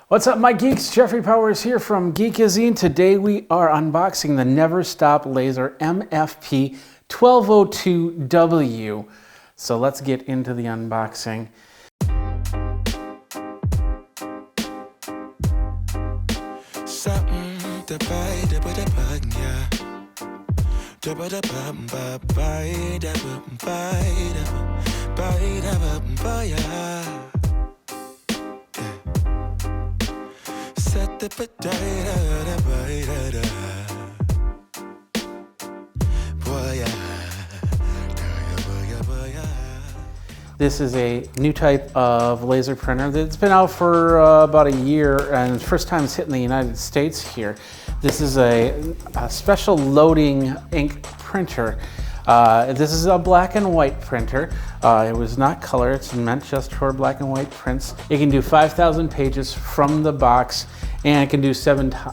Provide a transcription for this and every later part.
What's up, my geeks? Jeffrey Powers here from Geekazine. Today we are unboxing the Neverstop Laser MFP 1202w. So let's get into the unboxing. This is a new type of laser printer that's been out for about a year, and first time it's hitting the United States here. This is a special loading ink printer. This is a black and white printer. It was not color, it's meant just for black and white prints. It can do 5,000 pages from the box, and it can do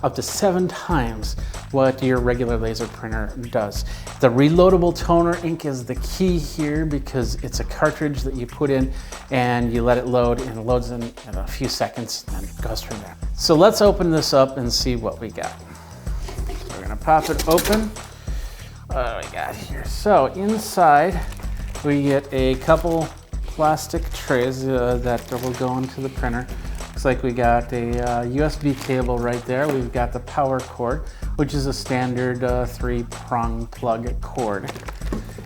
up to seven times what your regular laser printer does. The reloadable toner ink is the key here because it's a cartridge that you put in and you let it load, and it loads in a few seconds and it goes from there. So let's open this up and see what we got. So we're gonna pop it open. What do we got here? So inside we get a couple plastic trays that will go into the printer. Looks like we got a USB cable right there. We've got the power cord, which is a standard 3-prong plug cord.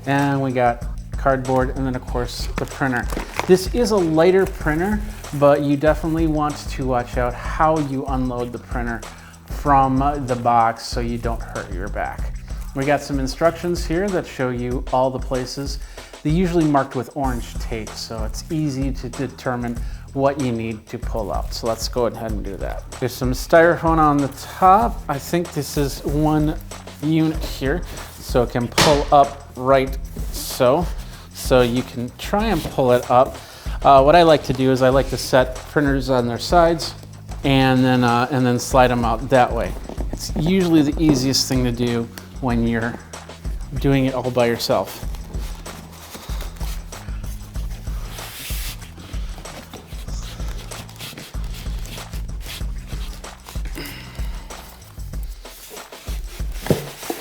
And we got cardboard, and then of course the printer. This is a lighter printer, but you definitely want to watch out how you unload the printer from the box so you don't hurt your back. We got some instructions here that show you all the places. They're usually marked with orange tape, so it's easy to determine what you need to pull out. So let's go ahead and do that. There's some styrofoam on the top. I think this is one unit here, so it can pull up right so. So you can try and pull it up. What I like to do is I like to set printers on their sides and then slide them out that way. It's usually the easiest thing to do when you're doing it all by yourself.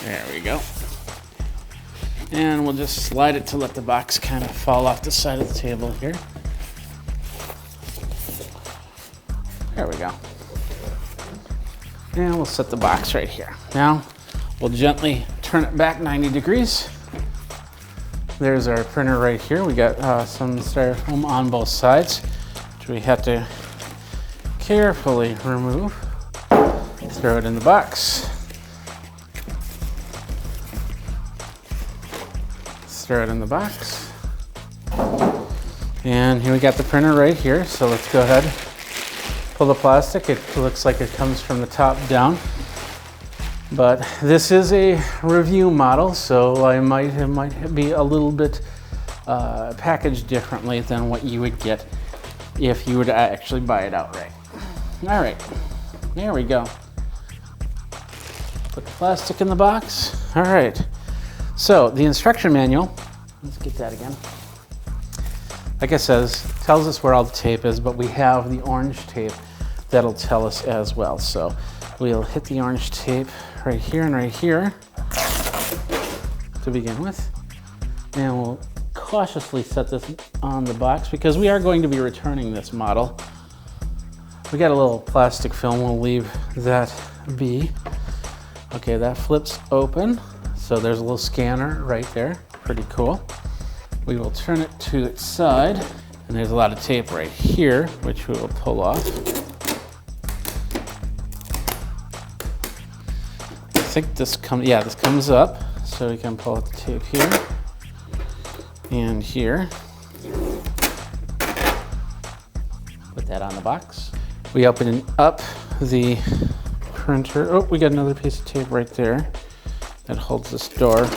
There we go. And we'll just slide it to let the box kind of fall off the side of the table here. There we go. And we'll set the box right here. Now, we'll gently turn it back 90 degrees. There's our printer right here. We got some styrofoam on both sides, which we have to carefully remove. Throw it in the box. Throw it in the box. And here we got the printer right here. So let's go ahead, pull the plastic. It looks like it comes from the top down. But this is a review model, so it might be a little bit packaged differently than what you would get if you were to actually buy it outright. All right, there we go. Put the plastic in the box. All right, so the instruction manual, let's get that again. Like I said, tells us where all the tape is, but we have the orange tape that'll tell us as well. So we'll hit the orange tape right here and right here to begin with. And we'll cautiously set this on the box because we are going to be returning this model. We got a little plastic film, we'll leave that be. Okay, that flips open. So there's a little scanner right there, pretty cool. We will turn it to its side, and there's a lot of tape right here, which we will pull off. I think this comes up, so we can pull out the tape here and here. Put that on the box. We open up the printer. Oh, we got another piece of tape right there that holds this door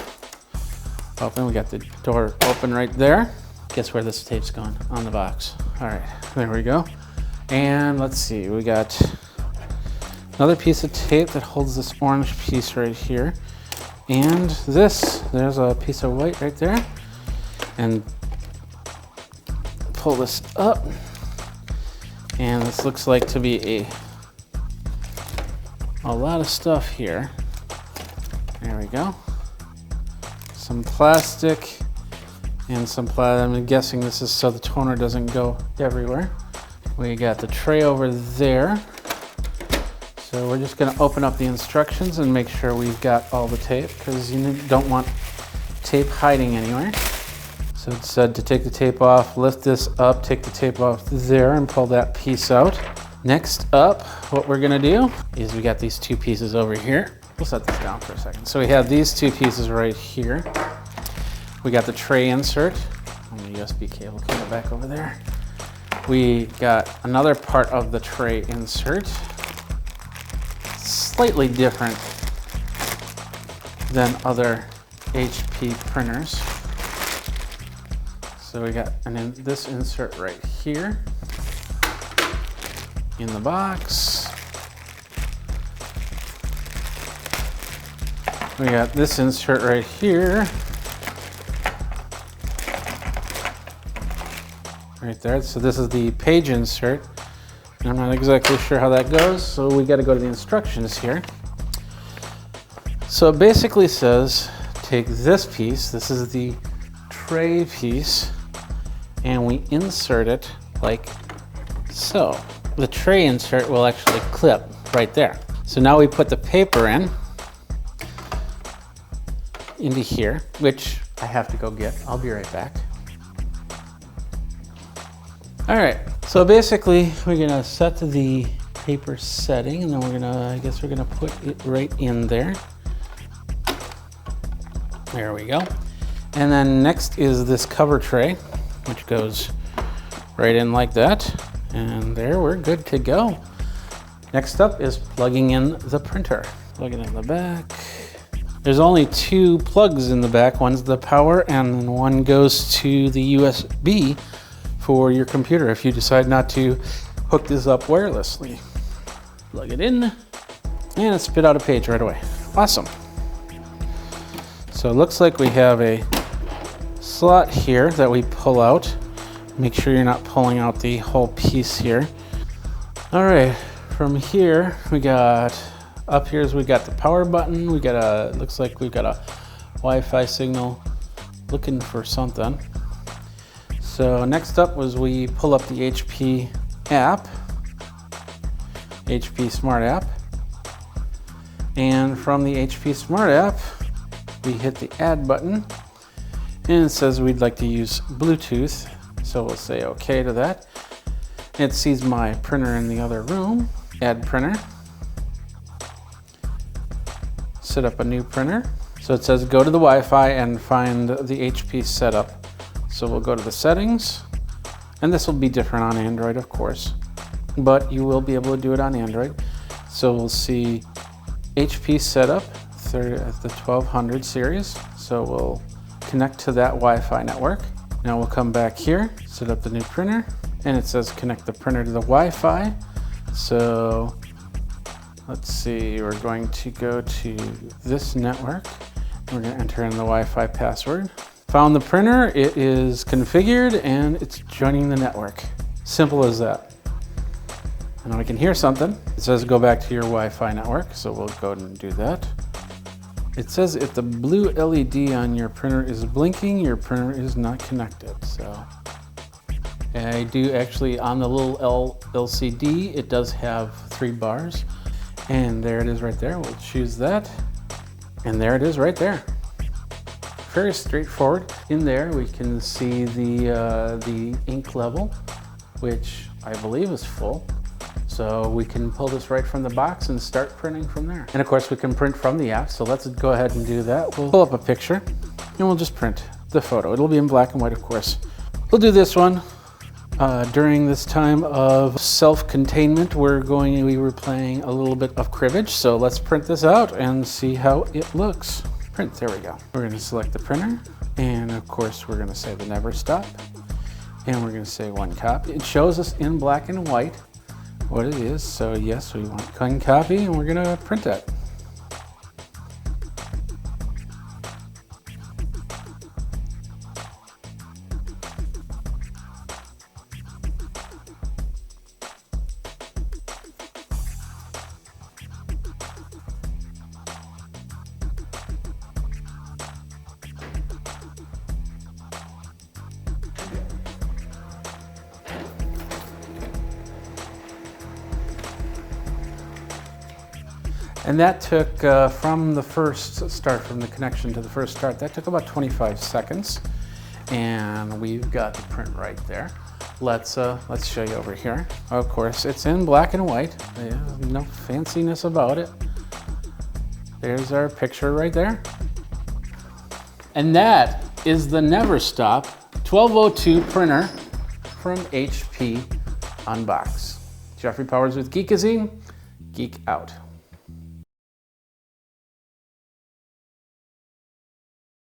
open. We got the door open right there. Guess where this tape's going? On the box. All right, there we go. And let's see, we got another piece of tape that holds this orange piece right here. And there's a piece of white right there. And pull this up. And this looks like to be a lot of stuff here. There we go. Some plastic and some I'm guessing this is so the toner doesn't go everywhere. We got the tray over there. So we're just gonna open up the instructions and make sure we've got all the tape, because you don't want tape hiding anywhere. So it said to take the tape off, lift this up, take the tape off there and pull that piece out. Next up, what we're gonna do is we got these two pieces over here. We'll set this down for a second. So we have these two pieces right here. We got the tray insert, and the USB cable coming back over there. We got another part of the tray insert, slightly different than other HP printers. So we got this insert right here in the box. We got this insert right here. Right there. So this is the page insert. I'm not exactly sure how that goes, so we got to go to the instructions here. So it basically says take this piece, this is the tray piece, and we insert it like so. The tray insert will actually clip right there. So now we put the paper into here, which I have to go get. I'll be right back. All right, so basically we're gonna set the paper setting, and then I guess we're gonna put it right in there. There we go. And then next is this cover tray, which goes right in like that. And there, we're good to go. Next up is plugging in the printer. Plug it in the back. There's only two plugs in the back. One's the power, and then one goes to the USB for your computer if you decide not to hook this up wirelessly. Plug it in, and it spit out a page right away. Awesome. So it looks like we have a slot here that we pull out. Make sure you're not pulling out the whole piece here. All right, from here we got up here. We got the power button. We got looks like we've got a Wi-Fi signal looking for something. So next up was we pull up the HP app, HP Smart App, and from the HP Smart App we hit the add button, and it says we'd like to use Bluetooth. So we'll say okay to that. It sees my printer in the other room. Add printer. Set up a new printer. So it says go to the Wi-Fi and find the HP setup. So we'll go to the settings, and this will be different on Android, of course, but you will be able to do it on Android. So we'll see HP setup the 1200 series. So we'll connect to that Wi-Fi network. Now we'll come back here, set up the new printer, and it says connect the printer to the Wi-Fi. So let's see, we're going to go to this network. We're going to enter in the Wi-Fi password. Found the printer, it is configured, and it's joining the network. Simple as that. And now we can hear something. It says go back to your Wi-Fi network, so we'll go ahead and do that. It says if the blue LED on your printer is blinking, your printer is not connected. So I do actually, on the little LCD, it does have 3 bars. And there it is right there. We'll choose that. And there it is right there. Very straightforward. In there we can see the ink level, which I believe is full. So we can pull this right from the box and start printing from there. And of course we can print from the app, so let's go ahead and do that. We'll pull up a picture and we'll just print the photo. It'll be in black and white, of course. We'll do this one during this time of self-containment. We were playing a little bit of cribbage, so let's print this out and see how it looks. Print, there we go. We're gonna select the printer, and of course we're gonna say the Neverstop, and we're gonna say 1 copy. It shows us in black and white what it is, so yes, we want 1 copy, and we're gonna print that. And that took, from the first start, from the connection to the first start, that took about 25 seconds. And we've got the print right there. Let's show you over here. Of course, it's in black and white. No fanciness about it. There's our picture right there. And that is the Neverstop 1202 printer from HP Unbox. Jeffrey Powers with Geekazine. Geek out.